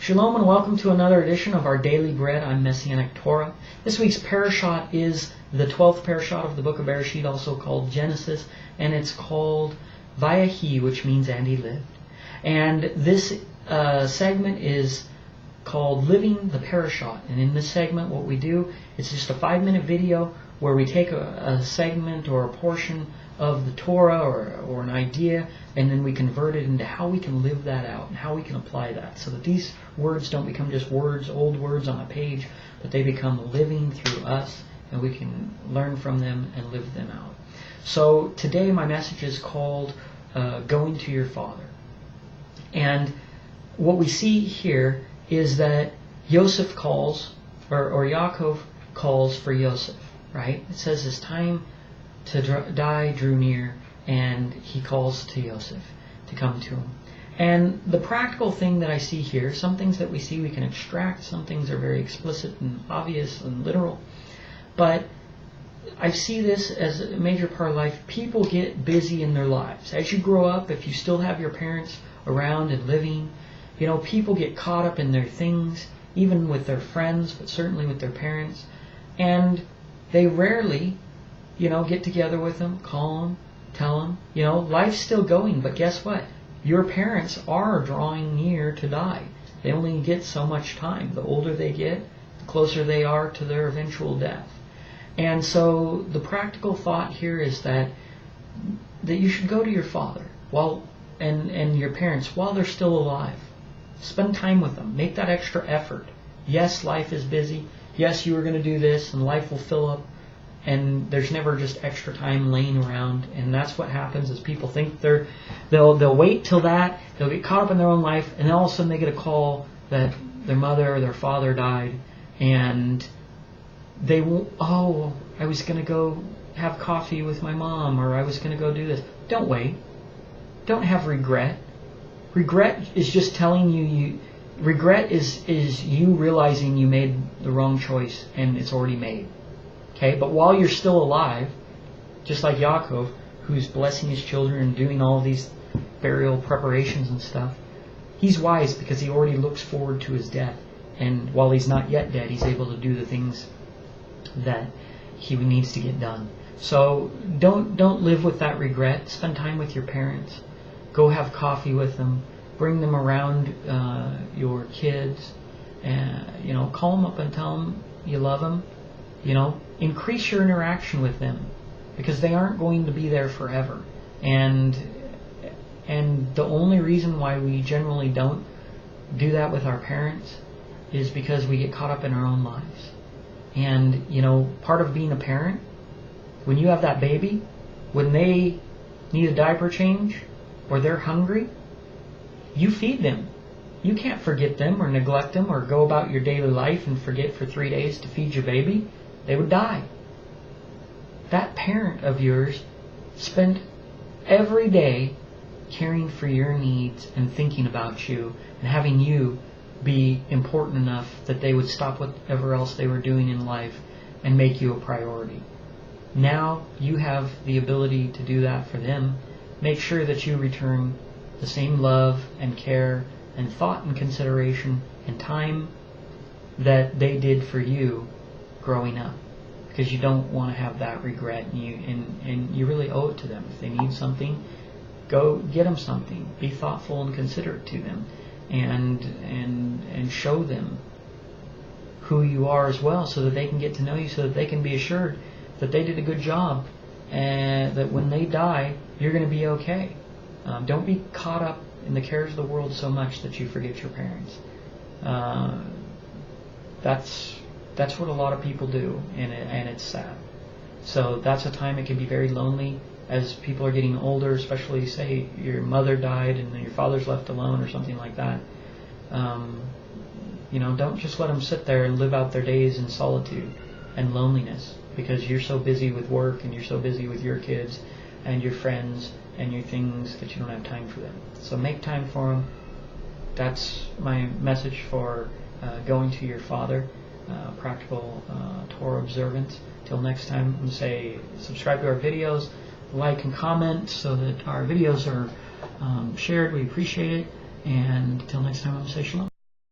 Shalom and welcome to another edition of our Daily Bread on Messianic Torah. This week's Parashat is the 12th Parashat of the book of Bereshit, also called Genesis, and it's called Vayechi, which means and he lived. And this segment is called Living the Parashat. And in this segment what we do, it's just a 5-minute video where we take a segment or a portion of the Torah or an idea, and then we convert it into how we can live that out and how we can apply that, so that these words don't become just words, old words on a page, but they become living through us, and we can learn from them and live them out. So today my message is called Going to Your Father. And what we see here is that Yosef calls, or Yaakov calls for Yosef, right? It says his time to die drew near, and he calls to Yosef to come to him. And the practical thing that I see here, some things that we see we can extract, some things are very explicit and obvious and literal, but I see this as a major part of life. People get busy in their lives. As you grow up, if you still have your parents around and living, people get caught up in their things, even with their friends, but certainly with their parents, and they rarely get together with them, call them, tell them, life's still going, but guess what? Your parents are drawing near to die. They only get so much time. The older they get, the closer they are to their eventual death. And so the practical thought here is that you should go to your father and your parents while they're still alive. Spend time with them. Make that extra effort. Yes, life is busy. Yes, you are going to do this, and life will fill up. And there's never just extra time laying around, and that's what happens. Is people think they'll wait till that, they'll get caught up in their own life, and then all of a sudden they get a call that their mother or their father died, and they won't. Oh, I was going to go have coffee with my mom, or I was going to go do this. Don't wait. Don't have regret. Regret is just telling you. Regret is you realizing you made the wrong choice, and it's already made. Okay, but while you're still alive, just like Yaakov, who's blessing his children and doing all these burial preparations and stuff, he's wise because he already looks forward to his death. And while he's not yet dead, he's able to do the things that he needs to get done. So don't live with that regret. Spend time with your parents. Go have coffee with them. Bring them around your kids. And call them up and tell them you love them. Increase your interaction with them, because they aren't going to be there forever. And the only reason why we generally don't do that with our parents is because we get caught up in our own lives. And part of being a parent, when you have that baby, when they need a diaper change or they're hungry, you feed them. You can't forget them or neglect them or go about your daily life and forget for 3 days to feed your baby. They would die. That parent of yours spent every day caring for your needs and thinking about you and having you be important enough that they would stop whatever else they were doing in life and make you a priority. Now you have the ability to do that for them. Make sure that you return the same love and care and thought and consideration and time that they did for you growing up, because you don't want to have that regret, and you really owe it to them. If they need something, go get them something. Be thoughtful and considerate to them, and show them who you are as well, so that they can get to know you, so that they can be assured that they did a good job, and that when they die, you're going to be okay. Don't be caught up in the cares of the world so much that you forget your parents. That's what a lot of people do, and it's sad. So that's a time it can be very lonely as people are getting older, especially say your mother died and your father's left alone or something like that. Don't just let them sit there and live out their days in solitude and loneliness, because you're so busy with work and you're so busy with your kids and your friends and your things that you don't have time for them. So make time for them. That's my message for going to your father. Practical Torah observance. Till next time, I'm going to say subscribe to our videos, like and comment so that our videos are shared. We appreciate it. And till next time, I'm going to say shalom.